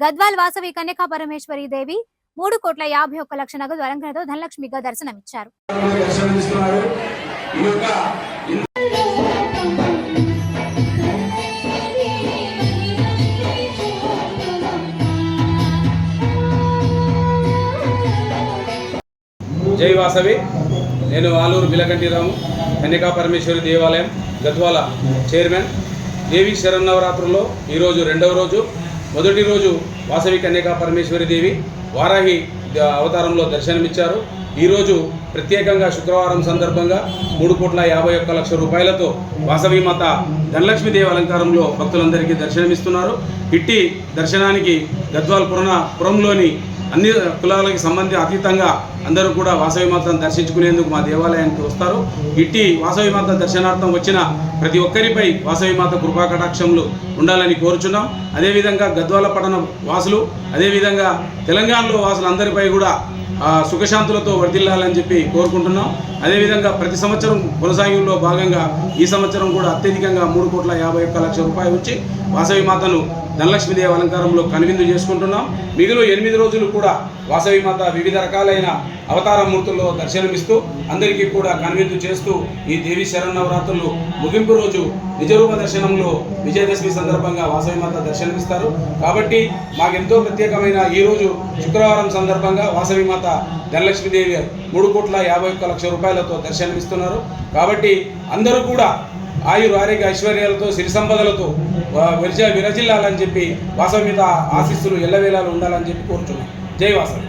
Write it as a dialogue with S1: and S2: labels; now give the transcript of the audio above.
S1: గద్వాల్ వాసవి కన్యకా పరమేశ్వరి దేవి 3,51,00,000 నగదు అలంకరణతో ధనలక్ష్మిగా దర్శనమిచ్చారు.
S2: జై వాసవి. నేను ఆలూరు బిలకంటిరాము కన్యకా పరమేశ్వరి దేవాలయం గద్వాల చైర్మన్. దేవి శరన్నవరాత్రుల్లో ఈరోజు రెండవ రోజు. మొదటి రోజు వాసవి కన్యకా పరమేశ్వరి దేవి వారాహి అవతారంలో దర్శనమిచ్చారు. ఈరోజు ప్రత్యేకంగా శుక్రవారం సందర్భంగా 3,51,00,000 రూపాయలతో వాసవి మాత ధనలక్ష్మీదేవి అలంకారంలో భక్తులందరికీ దర్శనమిస్తున్నారు. ఇట్టి దర్శనానికి గద్వాల్ పురంలోని అన్ని కులాలకు సంబంధించి అతీతంగా అందరూ కూడా వాసవి మాతను దర్శించుకునేందుకు మా దేవాలయానికి వస్తారు. ఇట్టి వాసవి మాత దర్శనార్థం వచ్చిన ప్రతి ఒక్కరిపై వాసవి మాత కృపాకటాక్షములు ఉండాలని కోరుచున్నాం. అదేవిధంగా గద్వాల పట్టణ వాసులు, అదేవిధంగా తెలంగాణలో వాసులందరిపై కూడా సుఖశాంతులతో వర్ధిల్లాలని చెప్పి కోరుకుంటున్నాం. అదేవిధంగా ప్రతి సంవత్సరం కొనసాగింపులో భాగంగా ఈ సంవత్సరం కూడా అత్యధికంగా 3,51,00,000 రూపాయలు వచ్చి వాసవి మాతను ధనలక్ష్మీదేవి అలంకారంలో కనువిందు చేసుకుంటున్నాం. మిగిలిన 8 రోజులు కూడా వాసవి మాత వివిధ రకాలైన అవతార మూర్తుల్లో దర్శనమిస్తూ అందరికీ కూడా కనువిందు చేస్తూ ఈ దేవి శరన్నవరాత్రులు ముగింపు రోజు నిజరూప దర్శనంలో విజయదశమి సందర్భంగా వాసవి మాత దర్శనమిస్తారు. కాబట్టి మాకెంతో ప్రత్యేకమైన ఈరోజు శుక్రవారం సందర్భంగా వాసవి మాత ధనలక్ష్మీదేవి 3,51,00,000 రూపాయలతో దర్శనమిస్తున్నారు. కాబట్టి అందరూ కూడా ఆయుర ఆరోగ్య ఐశ్వర్యాలతో సిరి సంపదలతో విరజిల్లాలని చెప్పి వాసవి మీద ఆశీస్సులు ఎల్లవేళలు ఉండాలని చెప్పి కోరుచున్నాం. జై వాసవి.